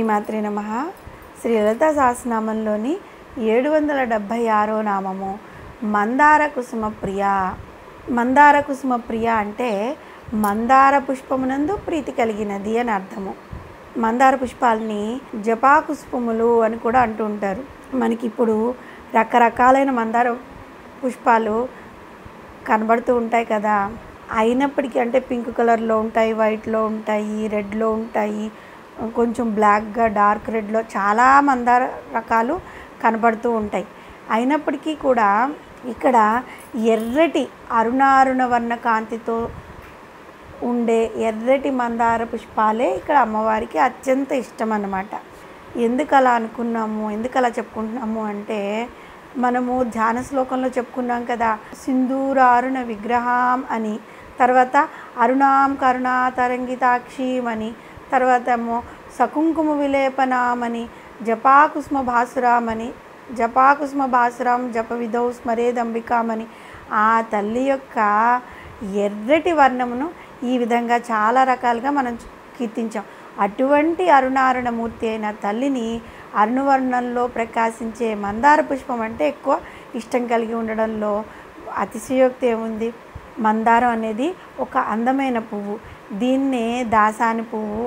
శ్రీమాత్రే నమః. శ్రీ లలితా సహస్రనామంలోని 776వ నామము మందార కుసుమ ప్రియ. మందార కుసుమ ప్రియ అంటే మందార పుష్పమునందు ప్రీతి కలిగినది అని అర్థము. మందార పుష్పాలని జపాకుసుములు అని కూడా అంటూ ఉంటారు. మనకి ఇప్పుడు రకరకాలైన మందార పుష్పాలు కనబడుతూ ఉంటాయి కదా. అయినప్పటికీ అంటే పింక్ కలర్లో ఉంటాయి, వైట్లో ఉంటాయి, రెడ్లో ఉంటాయి, కొంచెం బ్లాక్గా డార్క్ రెడ్లో చాలా మందార రకాలు కనబడుతూ ఉంటాయి. అయినప్పటికీ కూడా ఇక్కడ ఎర్రటి అరుణారుణ వర్ణ కాంతితో ఉండే ఎర్రటి మందార పుష్పాలే ఇక్కడ అమ్మవారికి అత్యంత ఇష్టం అన్నమాట. ఎందుకు అలా అనుకున్నాము, ఎందుకు అలా చెప్పుకుంటున్నాము అంటే మనము ధ్యాన శ్లోకంలో చెప్పుకున్నాం కదా, సింధూరారుణ విగ్రహం అని, తర్వాత అరుణాం కరుణా తరంగితాక్షీం అని, తర్వాత ఏమో సకుంకుమ విలేపనామని, జపాకుసుమ భాసురామని, జపాకుసుమ భాసురాం జప విధౌ స్మరేదంబికామని, ఆ తల్లి యొక్క ఎర్రటి వర్ణమును ఈ విధంగా చాలా రకాలుగా మనం కీర్తించాం. అటువంటి అరుణారుణమూర్తి అయిన తల్లిని అరుణవర్ణంలో ప్రకాశించే మందార పుష్పం అంటే ఎక్కువ ఇష్టం కలిగి ఉండడంలో అతిశయోక్తి ఏముంది. మందారం అనేది ఒక అందమైన పువ్వు. దీన్నే దాసాని పువ్వు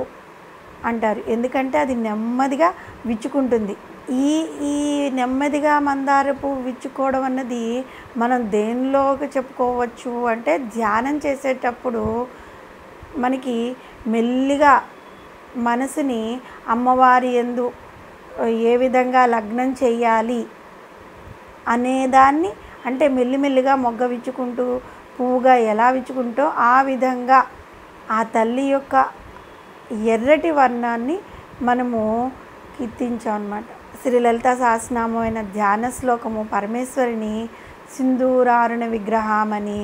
అంటారు. ఎందుకంటే అది నెమ్మదిగా విచ్చుకుంటుంది. ఈ నెమ్మదిగా మందార పువ్వు విచ్చుకోవడం అన్నది మనం దేనిలోకి చెప్పుకోవచ్చు అంటే ధ్యానం చేసేటప్పుడు మనకి మెల్లిగా మనసుని అమ్మవారి యందు ఏ విధంగా లగ్నం చేయాలి అనేదాన్ని, అంటే మెల్లిమెల్లిగా మొగ్గ విచ్చుకుంటూ పువ్వుగా ఎలా విచ్చుకుంటో ఆ విధంగా ఆ తల్లి యొక్క ఎర్రటి వర్ణాన్ని మనము కీర్తించాం అన్నమాట. శ్రీ లలితా సహస్రనామం అయిన ధ్యాన శ్లోకము పరమేశ్వరిని సింధూరారుణ విగ్రహమని,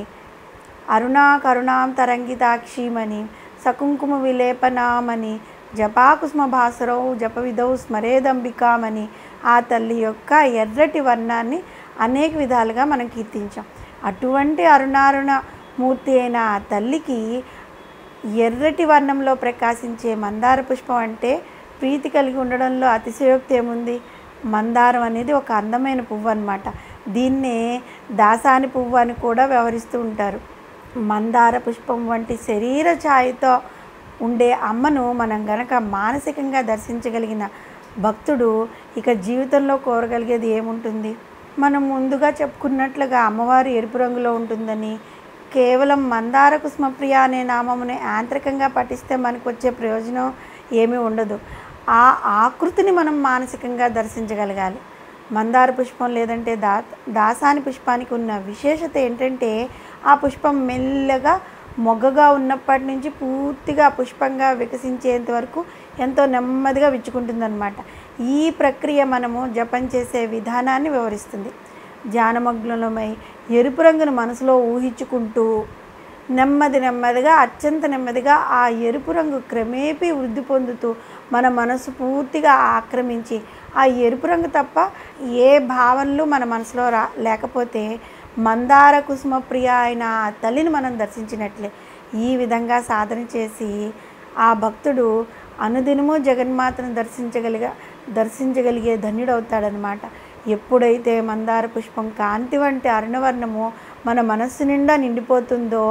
అరుణా కరుణాం తరంగితాక్షీమని, సకుంకుమ విలేపనామని, జపాకుసుమ భాసురౌ జప విధౌ స్మరేదంబికామని, ఆ తల్లి యొక్క ఎర్రటి వర్ణాన్ని అనేక విధాలుగా మనం కీర్తించాం. అటువంటి అరుణారుణ మూర్తి అయిన ఆ తల్లికి ఎర్రటి వర్ణంలో ప్రకాశించే మందార పుష్పం అంటే ప్రీతి కలిగి ఉండడంలో అతిశయోక్తి ఏముంది. మందారం అనేది ఒక అందమైన పువ్వు అన్నమాట. దీన్నే దాసాని పువ్వు అని కూడా వ్యవహరిస్తూ ఉంటారు. మందార పుష్పం వంటి శరీర ఛాయతో ఉండే అమ్మను మనం గనక మానసికంగా దర్శించగలిగిన భక్తుడు ఇక జీవితంలో కోరగలిగేది ఏముంటుంది. మనం ముందుగా చెప్పుకున్నట్లుగా అమ్మవారు ఎరుపు రంగులో ఉంటుందని, కేవలం మందార కుసుమ ప్రియ అనే నామముని యాంత్రికంగా పఠిస్తే మనకు వచ్చే ప్రయోజనం ఏమీ ఉండదు. ఆ ఆకృతిని మనం మానసికంగా దర్శించగలగాలి. మందార పుష్పం లేదంటే దాసాని పుష్పానికి ఉన్న విశేషత ఏంటంటే ఆ పుష్పం మెల్లగా మొగ్గగా ఉన్నప్పటి నుంచి పూర్తిగా పుష్పంగా వికసించేంత వరకు ఎంతో నెమ్మదిగా విచ్చుకుంటుందన్నమాట. ఈ ప్రక్రియ మనము జపం చేసే విధానాన్ని వివరిస్తుంది. ధ్యానమగ్నమై ఎరుపు రంగును మనసులో ఊహించుకుంటూ నెమ్మదిగా అత్యంత నెమ్మదిగా ఆ ఎరుపు రంగు క్రమేపీ వృద్ధి పొందుతూ మన మనసు పూర్తిగా ఆక్రమించి ఆ ఎరుపు రంగు తప్ప ఏ భావనలు మన మనసులో లేకపోతే మందార కుసుమ ప్రియ అయిన ఆ తల్లిని మనం దర్శించినట్లే. ఈ విధంగా సాధన చేసి ఆ భక్తుడు అనుదినము జగన్మాతను దర్శించగలిగే ధన్యుడవుతాడనమాట. ఎప్పుడైతే మందార పుష్పం కాంతి వంటి అరుణవర్ణము మన మనస్సు నిండా నిండిపోతుందో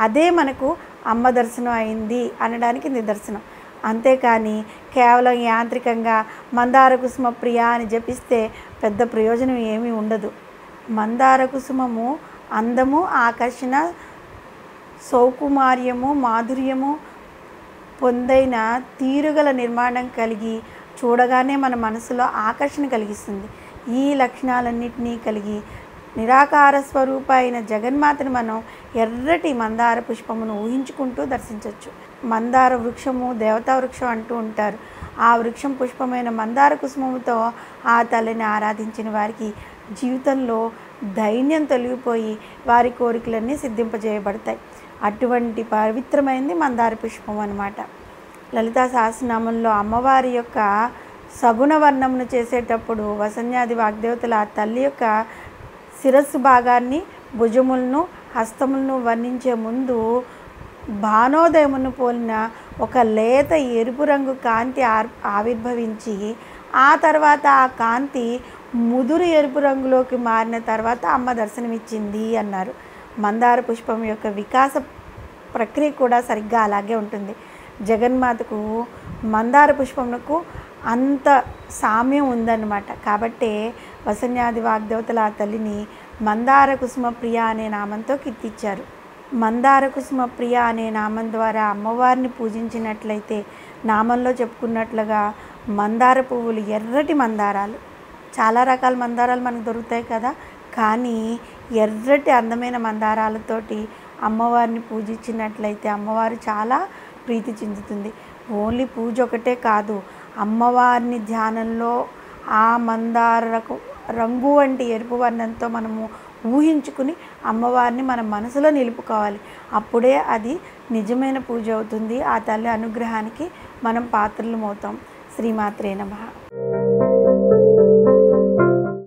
అదే మనకు అమ్మ దర్శనం అయింది అనడానికి నిదర్శనం. అంతేకాని కేవలం యాంత్రికంగా మందార కుసుమ ప్రియ అని జపిస్తే పెద్ద ప్రయోజనం ఏమీ ఉండదు. మందార కుసుమము అందము, ఆకర్షణ, సౌకుమార్యము, మాధుర్యము పొందైన తీరుగల నిర్మాణం కలిగి చూడగానే మన మనసులో ఆకర్షణ కలిగిస్తుంది. ఈ లక్షణాలన్నింటినీ కలిగి నిరాకార స్వరూప అయిన జగన్మాతను మనం ఎర్రటి మందార పుష్పమును ఊహించుకుంటూ దర్శించవచ్చు. మందార వృక్షము దేవతా వృక్షం అంటూ ఉంటారు. ఆ వృక్షం పుష్పమైన మందార కుసుమముతో ఆ తల్లిని ఆరాధించిన వారికి జీవితంలో దైన్యం తొలగిపోయి వారి కోరికలన్నీ సిద్ధింపజేయబడతాయి. అటువంటి పవిత్రమైనది మందార పుష్పం అన్నమాట. లలితా సహస్రనామంలో అమ్మవారి యొక్క సగుణ వర్ణమును చేసేటప్పుడు వసన్యాది వాగ్దేవతల ఆ తల్లి యొక్క శిరస్సు భాగాన్ని, భుజములను, హస్తములను వర్ణించే ముందు భానోదయమును పోలిన ఒక లేత ఎరుపు రంగు కాంతి ఆవిర్భవించి ఆ తర్వాత ఆ కాంతి ముదురు ఎరుపు రంగులోకి మారిన తర్వాత అమ్మ దర్శనమిచ్చింది అన్నారు. మందార పుష్పం యొక్క వికాస ప్రక్రియ కూడా సరిగ్గా అలాగే ఉంటుంది. జగన్మాతకు మందార పుష్పమునకు అంత సామ్యం ఉందన్నమాట. కాబట్టే వసన్యాది వాగ్దేవతల ఆ తల్లిని మందార కుసుమ ప్రియ అనే నామంతో కీర్తించారు. మందార కుసుమ ప్రియ అనే నామం ద్వారా అమ్మవారిని పూజించినట్లయితే నామంలో చెప్పుకున్నట్లుగా మందార పువ్వులు, ఎర్రటి మందారాలు, చాలా రకాల మందారాలు మనకు దొరుకుతాయి కదా, కానీ ఎర్రటి అందమైన మందారాలతోటి అమ్మవారిని పూజించినట్లయితే అమ్మవారు చాలా ప్రీతి చెందుతుంది. ఓన్లీ పూజ ఒకటే కాదు, అమ్మవారిని ధ్యానంలో ఆ మందారకు రంగు వంటి ఎరుపు వర్ణంతో మనము ఊహించుకుని అమ్మవారిని మన మనసులో నిలుపుకోవాలి. అప్పుడే అది నిజమైన పూజ అవుతుంది. ఆ తల్లి అనుగ్రహానికి మనం పాత్రలమవుతాం. శ్రీమాత్రే నమః.